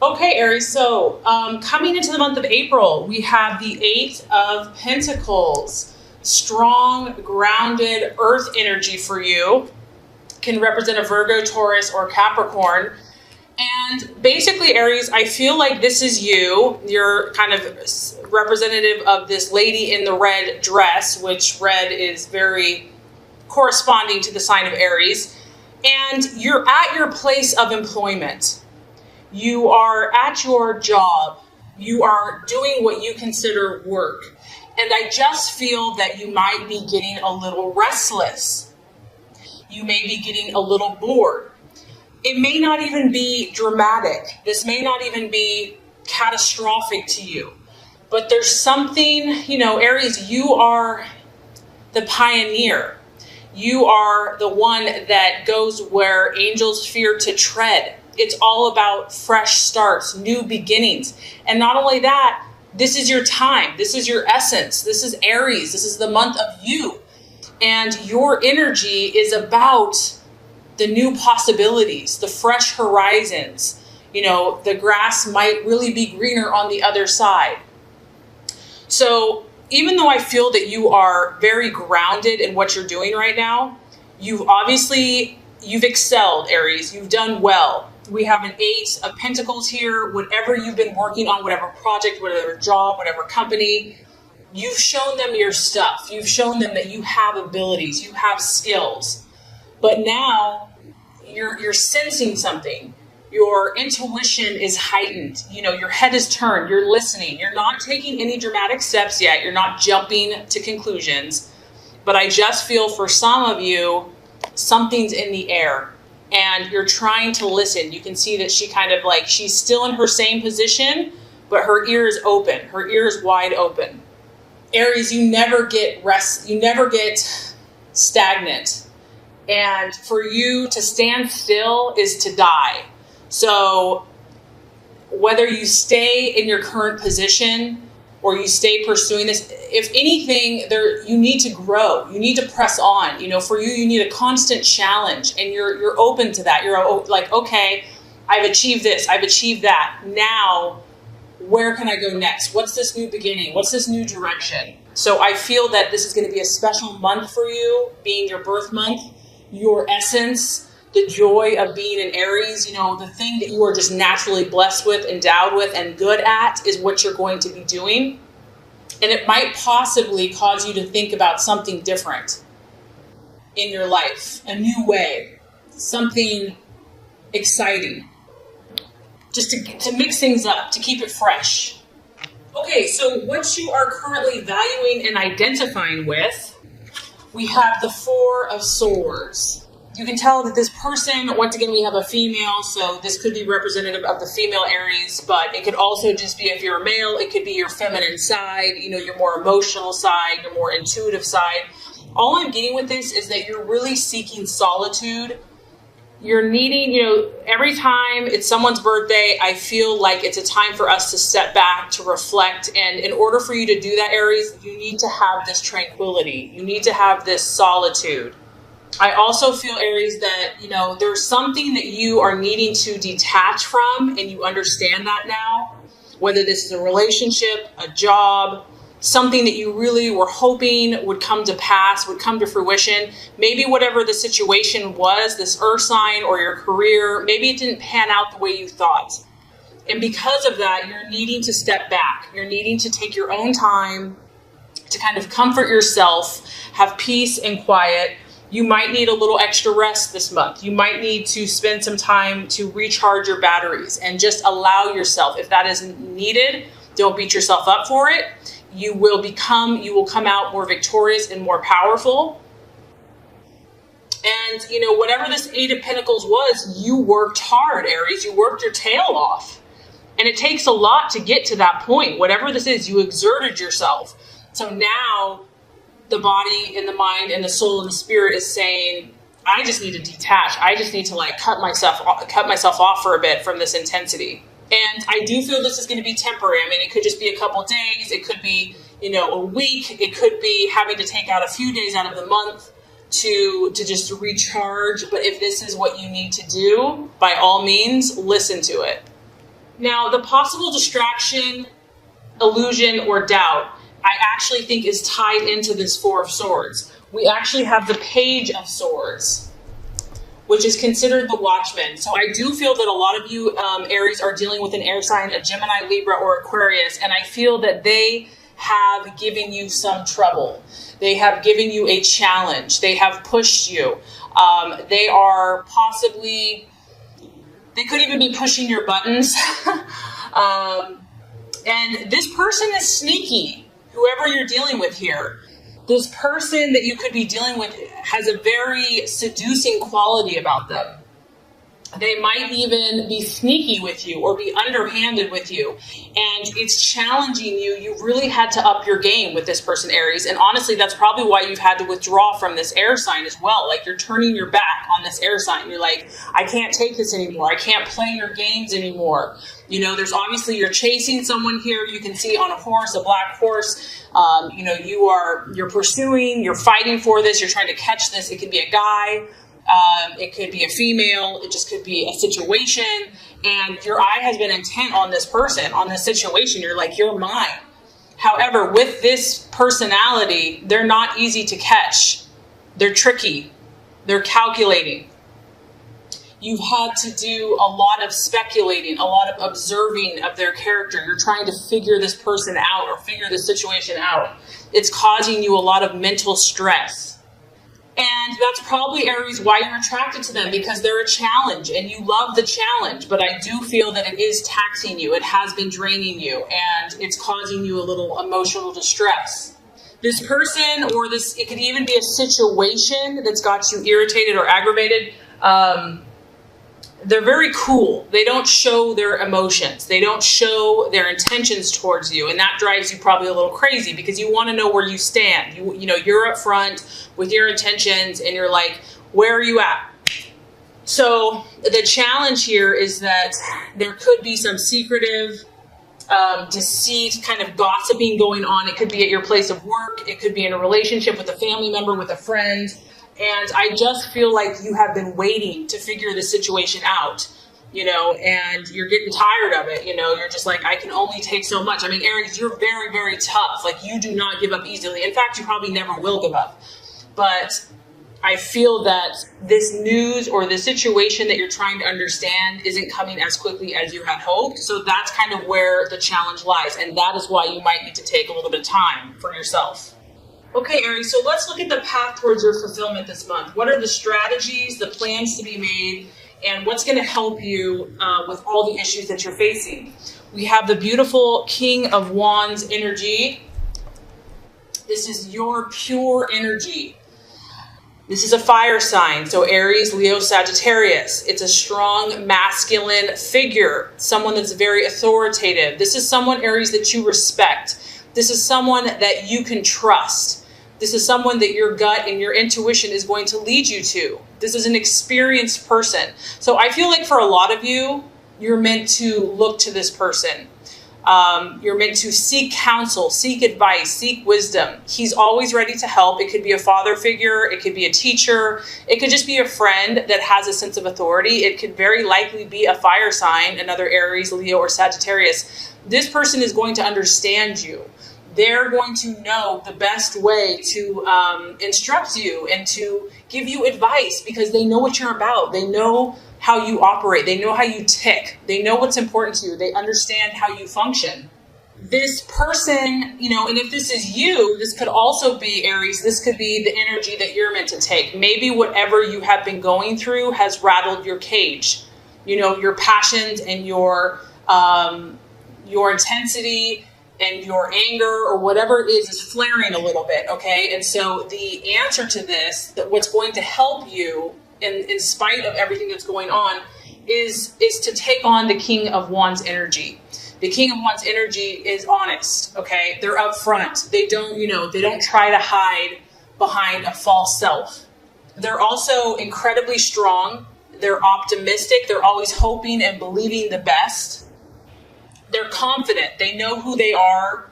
Okay, Aries, so coming into the month of April, we have the Eight of Pentacles. Strong, grounded earth energy for you. Can represent a Virgo, Taurus, or Capricorn. And basically, Aries, I feel like this is you. You're kind of representative of this lady in the red dress, which red is very corresponding to the sign of Aries. And you're at your place of employment. You are at your job. You are doing what you consider work. And I just feel that you might be getting a little restless. You may be getting a little bored. It may not even be dramatic. This may not even be catastrophic to you. But there's something, Aries, you are the pioneer. You are the one that goes where angels fear to tread. It's all about fresh starts, new beginnings. And not only that, this is your time. This is your essence. This is Aries. This is the month of you. And your energy is about the new possibilities, the fresh horizons. The grass might really be greener on the other side. So even though I feel that you are very grounded in what you're doing right now, you've excelled, Aries. You've done well. We have an Eight of Pentacles here. Whatever you've been working on, whatever project, whatever job, whatever company, you've shown them your stuff. You've shown them that you have abilities, you have skills. But now you're sensing something. Your intuition is heightened. Your head is turned. You're listening. You're not taking any dramatic steps yet. You're not jumping to conclusions. But I just feel for some of you, something's in the air. And you're trying to listen. You can see that she's still in her same position, but her ear is open. Her ear is wide open. Aries, you never get you never get stagnant. And for you to stand still is to die. So whether you stay in your current position or you stay pursuing this, if anything, you need to grow. You need to press on. For you need a constant challenge, and you're open to that. You're like, okay, I've achieved this, I've achieved that. Now, where can I go next? What's this new beginning? What's this new direction? So I feel that this is going to be a special month for you, being your birth month, your essence, the joy of being an Aries. The thing that you are just naturally blessed with, endowed with, and good at is what you're going to be doing. And it might possibly cause you to think about something different in your life, a new way, something exciting, just to mix things up, to keep it fresh. Okay, so what you are currently valuing and identifying with, we have the Four of Swords. You can tell that this person, once again, we have a female, so this could be representative of the female Aries, but it could also just be, if you're a male, it could be your feminine side, your more emotional side, your more intuitive side. All I'm getting with this is that you're really seeking solitude. You're needing, every time it's someone's birthday, I feel like it's a time for us to step back, to reflect. And in order for you to do that, Aries, you need to have this tranquility. You need to have this solitude. I also feel, Aries, that, there's something that you are needing to detach from, and you understand that now. Whether this is a relationship, a job, something that you really were hoping would come to pass, would come to fruition. Maybe whatever the situation was, this earth sign or your career, maybe it didn't pan out the way you thought. And because of that, you're needing to step back. You're needing to take your own time to kind of comfort yourself, have peace and quiet. You might need a little extra rest this month. You might need to spend some time to recharge your batteries and just allow yourself, if that is needed, don't beat yourself up for it. You will come out more victorious and more powerful. And, whatever this Eight of Pentacles was, you worked hard, Aries. You worked your tail off. And it takes a lot to get to that point. Whatever this is, you exerted yourself. So now the body and the mind and the soul and the spirit is saying, I just need to detach. I just need to cut myself off for a bit from this intensity. And I do feel this is going to be temporary. I mean, it could just be a couple days. It could be, a week. It could be having to take out a few days out of the month to just recharge. But if this is what you need to do, by all means, listen to it. Now, the possible distraction, illusion, or doubt, I actually think is tied into this Four of Swords. We actually have the Page of Swords, which is considered the watchman. So I do feel that a lot of you Aries are dealing with an air sign, a Gemini, Libra, or Aquarius, and I feel that they have given you some trouble. They have given you a challenge. They have pushed you. They are possibly, they could even be pushing your buttons. And this person is sneaky, whoever you're dealing with here. This person that you could be dealing with has a very seducing quality about them. They might even be sneaky with you or be underhanded with you. And it's challenging you. You really had to up your game with this person, Aries. And honestly, that's probably why you've had to withdraw from this air sign as well. Like, you're turning your back on this air sign. You're like, I can't take this anymore. I can't play your games anymore. You know, there's obviously, you're chasing someone here. You can see on a horse, a black horse. You know, you're pursuing, you're fighting for this. You're trying to catch this. It could be a guy. It could be a female. It just could be a situation. And your eye has been intent on this person, on this situation. You're like, you're mine. However, with this personality, they're not easy to catch. They're tricky. They're calculating. You've had to do a lot of speculating, a lot of observing of their character. You're trying to figure this person out or figure the situation out. It's causing you a lot of mental stress. And that's probably, Aries, why you're attracted to them, because they're a challenge and you love the challenge. But I do feel that it is taxing you. It has been draining you and it's causing you a little emotional distress. This person, or this, it could even be a situation that's got you irritated or aggravated. They're very cool. They don't show their emotions. They don't show their intentions towards you. And that drives you probably a little crazy because you want to know where you stand. You know, you're up front with your intentions and you're like, where are you at? So the challenge here is that there could be some secretive, deceit, kind of gossiping going on. It could be at your place of work. It could be in a relationship with a family member, with a friend. And I just feel like you have been waiting to figure the situation out, you know, and you're getting tired of it. You know, you're just like, I can only take so much. I mean, Aries, you're very, very tough. Like, you do not give up easily. In fact, you probably never will give up. But I feel that this news or the situation that you're trying to understand isn't coming as quickly as you had hoped. So that's kind of where the challenge lies. And that is why you might need to take a little bit of time for yourself. Okay, Aries, so let's look at the path towards your fulfillment this month. What are the strategies, the plans to be made, and what's going to help you with all the issues that you're facing? We have the beautiful King of Wands energy. This is your pure energy. This is a fire sign, so Aries, Leo, Sagittarius. It's a strong masculine figure, someone that's very authoritative. This is someone, Aries, that you respect. This is someone that you can trust. This is someone that your gut and your intuition is going to lead you to. This is an experienced person. So I feel like for a lot of you, you're meant to look to this person. You're meant to seek counsel, seek advice, seek wisdom. He's always ready to help. It could be a father figure. It could be a teacher. It could just be a friend that has a sense of authority. It could very likely be a fire sign, another Aries, Leo, or Sagittarius. This person is going to understand you. They're going to know the best way to instruct you and to give you advice because they know what you're about. They know how you operate. They know how you tick. They know what's important to you. They understand how you function. This person, you know, and if this is you, this could also be Aries. This could be the energy that you're meant to take. Maybe whatever you have been going through has rattled your cage. You know, your passions and your intensity and your anger or whatever it is flaring a little bit, okay? And so the answer to this, that what's going to help you in spite of everything that's going on is to take on the King of Wands energy. The King of Wands energy is honest, okay? They're upfront. They don't try to hide behind a false self. They're also incredibly strong. They're optimistic. They're always hoping and believing the best. They're confident. They know who they are.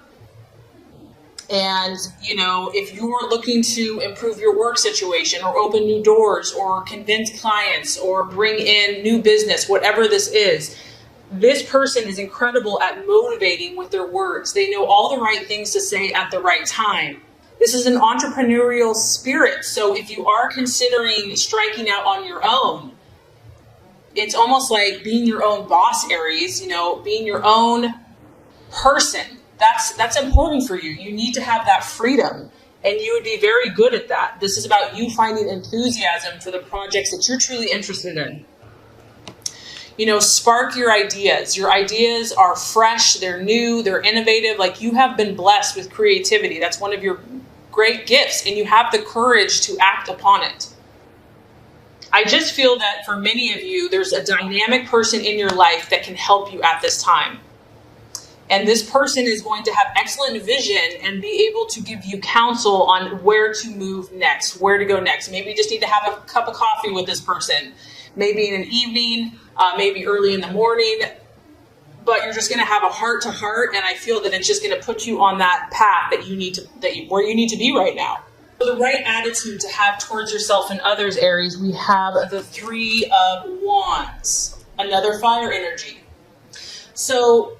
And, you know, if you're looking to improve your work situation or open new doors or convince clients or bring in new business, whatever this is, This person is incredible at motivating with their words. They know all the right things to say at the right time. This is an entrepreneurial spirit. So if you are considering striking out on your own, it's almost like being your own boss, Aries, being your own person. That's important for you. You need to have that freedom, and you would be very good at that. This is about you finding enthusiasm for the projects that you're truly interested in. Spark your ideas. Your ideas are fresh, they're new, they're innovative. Like, you have been blessed with creativity. That's one of your great gifts, and you have the courage to act upon it. I just feel that for many of you, there's a dynamic person in your life that can help you at this time. And this person is going to have excellent vision and be able to give you counsel on where to move next, where to go next. Maybe you just need to have a cup of coffee with this person, maybe in an evening, maybe early in the morning, but you're just going to have a heart to heart. And I feel that it's just going to put you on that path where you need to be right now. So the right attitude to have towards yourself and others, Aries, we have the 3 of Wands, another fire energy. So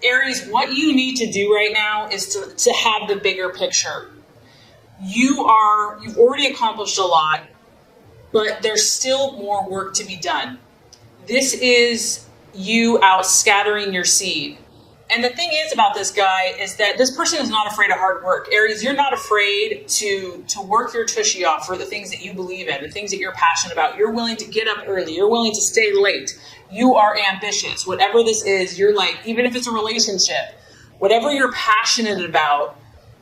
Aries, what you need to do right now is to have the bigger picture. You've already accomplished a lot, but there's still more work to be done. This is you out scattering your seed. And the thing is about this guy is that this person is not afraid of hard work. Aries, you're not afraid to work your tushy off for the things that you believe in, the things that you're passionate about. You're willing to get up early. You're willing to stay late. You are ambitious. Whatever this is, you're like, even if it's a relationship, whatever you're passionate about,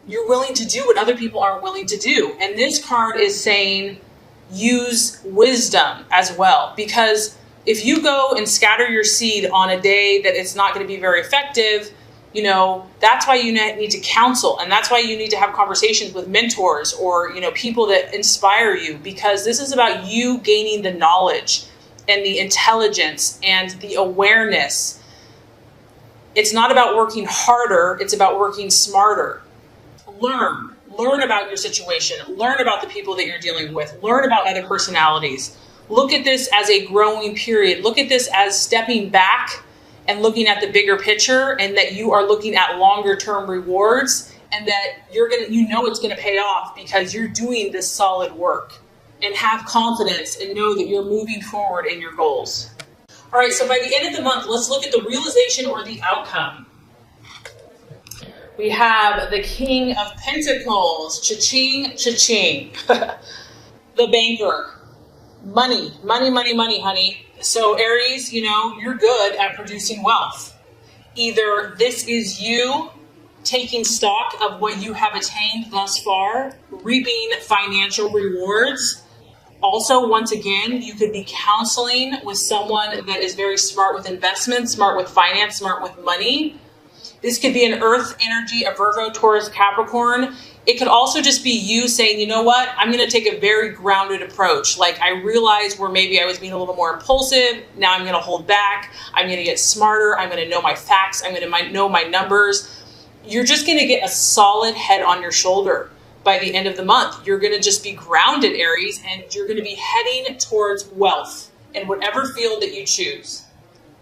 you're willing to do what other people aren't willing to do. And this card is saying, use wisdom as well. Because if you go and scatter your seed on a day that it's not going to be very effective, that's why you need to counsel. And that's why you need to have conversations with mentors or, people that inspire you, because this is about you gaining the knowledge and the intelligence and the awareness. It's not about working harder. It's about working smarter. Learn about your situation. Learn about the people that you're dealing with. Learn about other personalities. Look at this as a growing period. Look at this as stepping back and looking at the bigger picture, and that you are looking at longer term rewards, and that it's going to pay off because you're doing this solid work. And have confidence and know that you're moving forward in your goals. All right, so by the end of the month, let's look at the realization or the outcome. We have the King of Pentacles, cha-ching, cha-ching. The banker, money, honey. So Aries, you're good at producing wealth. Either this is you taking stock of what you have attained thus far, reaping financial rewards. Also, once again, you could be counseling with someone that is very smart with investments, smart with finance, smart with money. This could be an earth energy, a Virgo, Taurus, Capricorn. It could also just be you saying, you know what, I'm going to take a very grounded approach. Like, I realized where maybe I was being a little more impulsive. Now I'm going to hold back. I'm going to get smarter. I'm going to know my facts. I'm going to know my numbers. You're just going to get a solid head on your shoulder. By the end of the month, you're going to just be grounded, Aries, and you're going to be heading towards wealth in whatever field that you choose.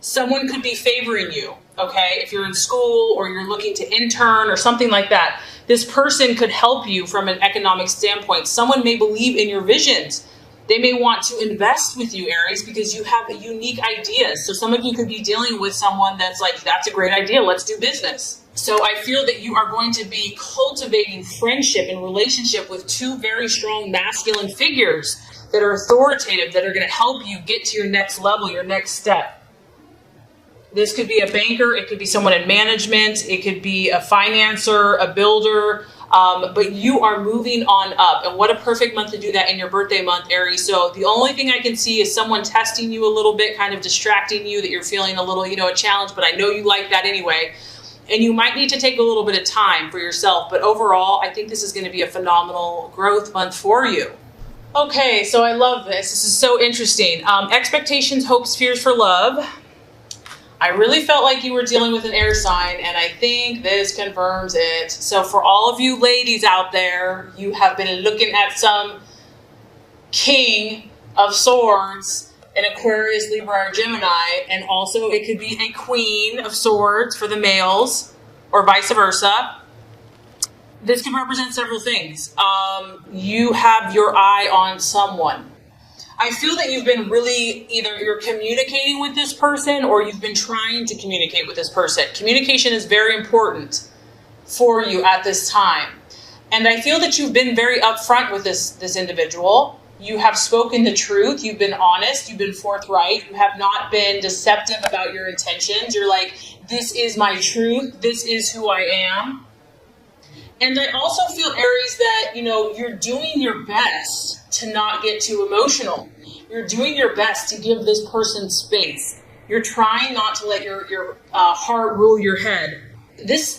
Someone could be favoring you, okay? If you're in school or you're looking to intern or something like that, this person could help you from an economic standpoint. Someone may believe in your visions. They may want to invest with you, Aries, because you have unique ideas. So some of you could be dealing with someone that's like, that's a great idea, let's do business. So I feel that you are going to be cultivating friendship and relationship with 2 very strong masculine figures that are authoritative, that are going to help you get to your next level, your next step. This could be a banker. It could be someone in management. It could be a financer, a builder. But you are moving on up. And what a perfect month to do that in your birthday month, Aries. So the only thing I can see is someone testing you a little bit, kind of distracting you, that you're feeling a little, a challenge. But I know you like that anyway. And you might need to take a little bit of time for yourself. But overall, I think this is going to be a phenomenal growth month for you. Okay, so I love this. This is so interesting. Expectations, hopes, fears for love. I really felt like you were dealing with an air sign, and I think this confirms it. So for all of you ladies out there, you have been looking at some King of Swords an Aquarius, Libra, or Gemini, and also it could be a Queen of Swords for the males, or vice versa. This can represent several things. You have your eye on someone. I feel that you've been really, either you're communicating with this person or you've been trying to communicate with this person. Communication is very important for you at this time. And I feel that you've been very upfront with this individual. You have spoken the truth. You've been honest. You've been forthright. You have not been deceptive about your intentions. You're like, this is my truth. This is who I am. And I also feel, Aries, that, you're doing your best to not get too emotional. You're doing your best to give this person space. You're trying not to let your heart rule your head.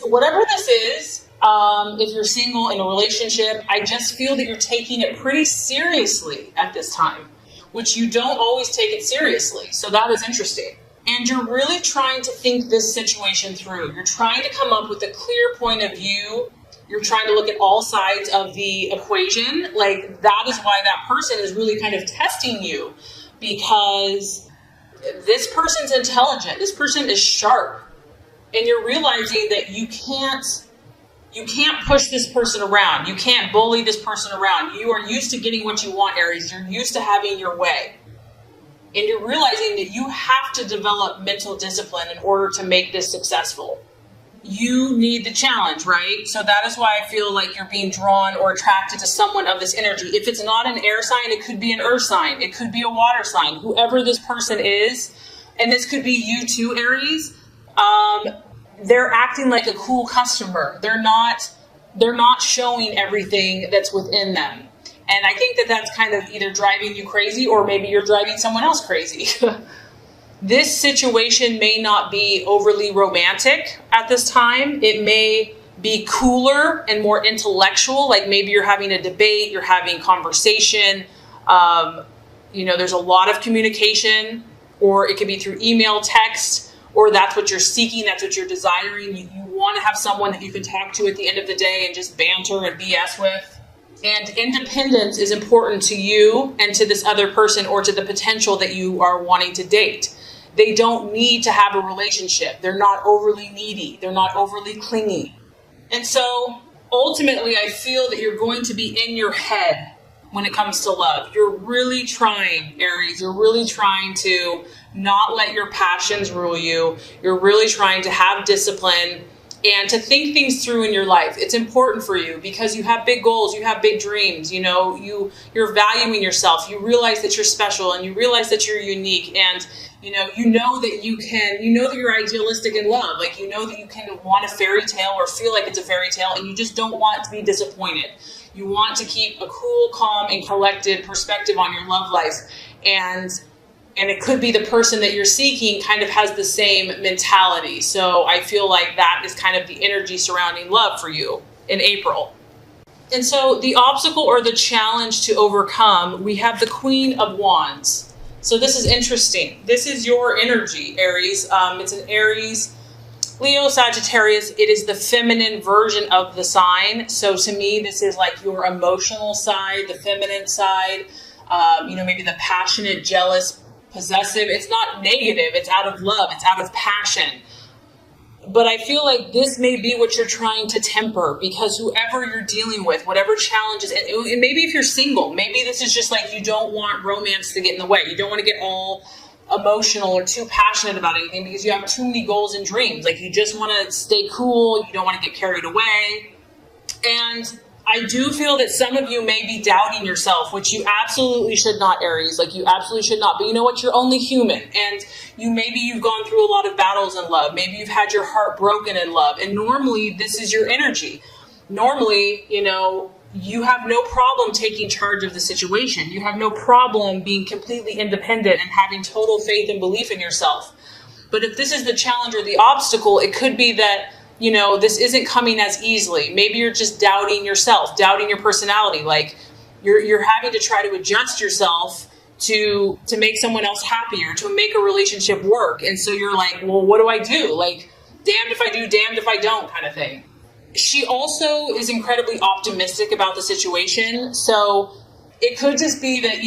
Whatever this is, if you're single in a relationship, I just feel that you're taking it pretty seriously at this time, which you don't always take it seriously. So that is interesting. And you're really trying to think this situation through. You're trying to come up with a clear point of view. You're trying to look at all sides of the equation. Like, that is why that person is really kind of testing you, because this person's intelligent. This person is sharp. And you're realizing that you can't push this person around. You can't bully this person around. You are used to getting what you want, Aries. You're used to having your way. And you're realizing that you have to develop mental discipline in order to make this successful. You need the challenge, right? So that is why I feel like you're being drawn or attracted to someone of this energy. If it's not an air sign, it could be an earth sign. It could be a water sign. Whoever this person is, and this could be you too, Aries, they're acting like a cool customer. They're not showing everything that's within them. And I think that that's kind of either driving you crazy or maybe you're driving someone else crazy. This situation may not be overly romantic at this time. It may be cooler and more intellectual, like maybe you're having a debate, you're having conversation. There's a lot of communication, or it could be through email, text, or that's what you're seeking, that's what you're desiring. You want to have someone that you can talk to at the end of the day and just banter and BS with. And independence is important to you and to this other person, or to the potential that you are wanting to date. They don't need to have a relationship. They're not overly needy. They're not overly clingy. And so ultimately, I feel that you're going to be in your head when it comes to love. You're really trying, Aries. You're really trying to not let your passions rule you. You're really trying to have discipline and to think things through in your life. It's important for you because you have big goals, you have big dreams, you're valuing yourself. You realize that you're special and you realize that you're unique, and you know that you're idealistic in love. Like, you know that you can want a fairy tale or feel like it's a fairy tale, and you just don't want to be disappointed. You want to keep a cool, calm, and collected perspective on your love life. And it could be the person that you're seeking kind of has the same mentality. So I feel like that is kind of the energy surrounding love for you in April. And so the obstacle or the challenge to overcome, we have the Queen of Wands. So this is interesting. This is your energy, Aries. It's an Aries, Leo, Sagittarius. It is the feminine version of the sign. So to me, this is like your emotional side, the feminine side, maybe the passionate, jealous, possessive. It's not negative. It's out of love. It's out of passion. But I feel like this may be what you're trying to temper, because whoever you're dealing with, whatever challenges, and maybe if you're single, maybe this is just like you don't want romance to get in the way. You don't want to get all emotional or too passionate about anything because you have too many goals and dreams. Like, you just want to stay cool. You don't want to get carried away. And I do feel that some of you may be doubting yourself, which you absolutely should not, Aries. Like, you absolutely should not. But you know what? You're only human. And maybe you've gone through a lot of battles in love. Maybe you've had your heart broken in love. And normally, this is your energy. Normally, you have no problem taking charge of the situation. You have no problem being completely independent and having total faith and belief in yourself. But if this is the challenge or the obstacle, it could be that this isn't coming as easily. Maybe you're just doubting yourself, doubting your personality. Like, you're having to try to adjust yourself to make someone else happier, to make a relationship work. And so you're like, well, what do I do? Like, damned if I do, damned if I don't kind of thing. She also is incredibly optimistic about the situation. So it could just be that,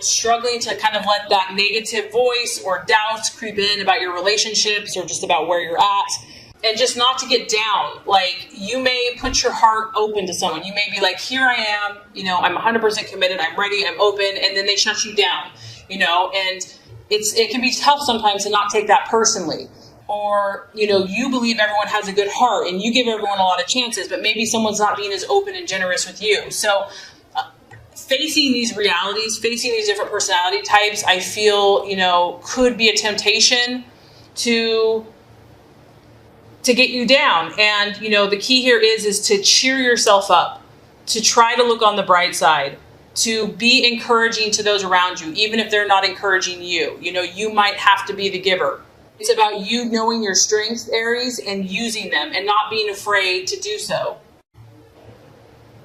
struggling to kind of let that negative voice or doubts creep in about your relationships or just about where you're at. And just not to get down. Like, you may put your heart open to someone. You may be like, here I am, I'm 100% committed, I'm ready, I'm open, and then they shut you down, and it can be tough sometimes to not take that personally. Or, you believe everyone has a good heart and you give everyone a lot of chances, but maybe someone's not being as open and generous with you. So facing these realities, facing these different personality types, I feel, could be a temptation to get you down. And, the key here is to cheer yourself up, to try to look on the bright side, to be encouraging to those around you, even if they're not encouraging you. You might have to be the giver. It's about you knowing your strengths, Aries, and using them and not being afraid to do so.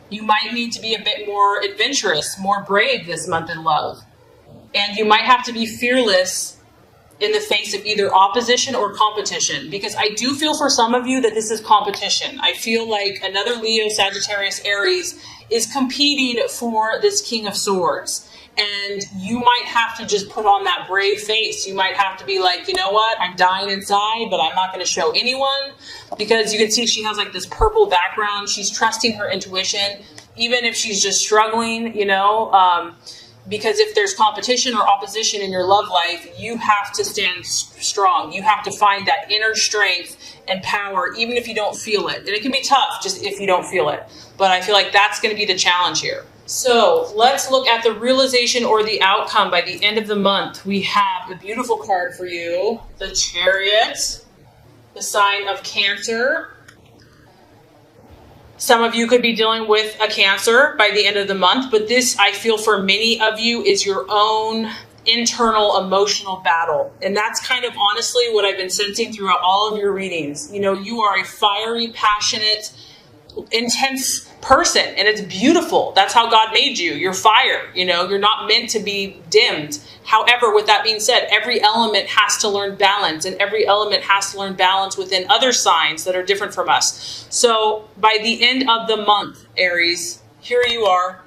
You might need to be a bit more adventurous, more brave this month in love. And you might have to be fearless in the face of either opposition or competition, because I do feel for some of you that this is competition. I feel like another Leo, Sagittarius, Aries is competing for this King of Swords. And you might have to just put on that brave face. You might have to be like, you know what? I'm dying inside, but I'm not going to show anyone. Because you can see she has like this purple background. She's trusting her intuition, even if she's just struggling, because if there's competition or opposition in your love life, you have to stand strong. You have to find that inner strength and power, even if you don't feel it. And it can be tough just if you don't feel it. But I feel like that's going to be the challenge here. So let's look at the realization or the outcome by the end of the month. We have a beautiful card for you. The Chariot, the sign of Cancer. Some of you could be dealing with a Cancer by the end of the month, but this, I feel for many of you, is your own internal emotional battle. And that's kind of honestly what I've been sensing throughout all of your readings. You are a fiery, passionate, intense person, and it's beautiful. That's how God made you. You're fire. You're not meant to be dimmed. However, with that being said, every element has to learn balance, and every element has to learn balance within other signs that are different from us. So by the end of the month, Aries, here you are.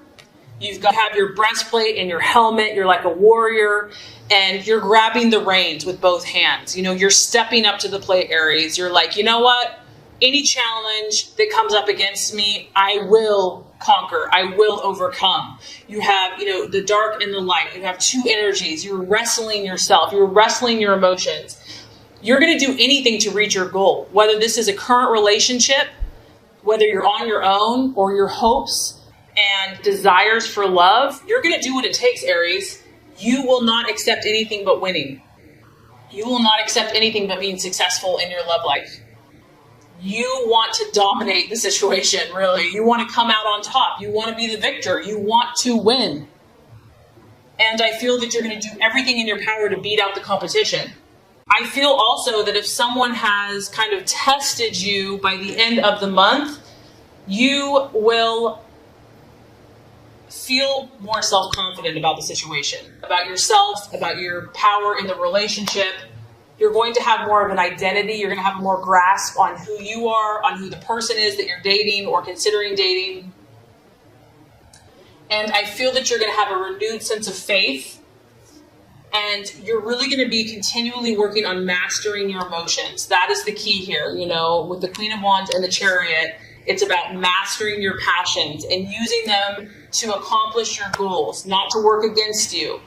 You've got to have your breastplate and your helmet. You're like a warrior, and you're grabbing the reins with both hands. You're stepping up to the plate, Aries. You're like, you know what? Any challenge that comes up against me, I will conquer. I will overcome. You have, the dark and the light. You have two energies. You're wrestling yourself. You're wrestling your emotions. You're going to do anything to reach your goal, whether this is a current relationship, whether you're on your own, or your hopes and desires for love. You're going to do what it takes, Aries. You will not accept anything but winning. You will not accept anything but being successful in your love life. You want to dominate the situation, really. You want to come out on top. You want to be the victor. You want to win. And I feel that you're going to do everything in your power to beat out the competition. I feel also that if someone has kind of tested you by the end of the month, you will feel more self-confident about the situation, about yourself, about your power in the relationship. You're going to have more of an identity. You're going to have more grasp on who you are, on who the person is that you're dating or considering dating. And I feel that you're going to have a renewed sense of faith. And you're really going to be continually working on mastering your emotions. That is the key here. With the Queen of Wands and the Chariot, it's about mastering your passions and using them to accomplish your goals, not to work against you.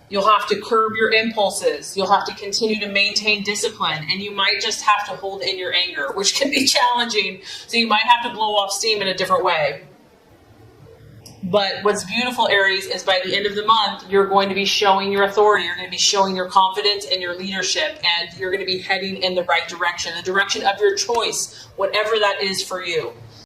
You'll have to curb your impulses. You'll have to continue to maintain discipline. And you might just have to hold in your anger, which can be challenging. So you might have to blow off steam in a different way. But what's beautiful, Aries, is by the end of the month, you're going to be showing your authority. You're going to be showing your confidence and your leadership. And you're going to be heading in the right direction, the direction of your choice, whatever that is for you.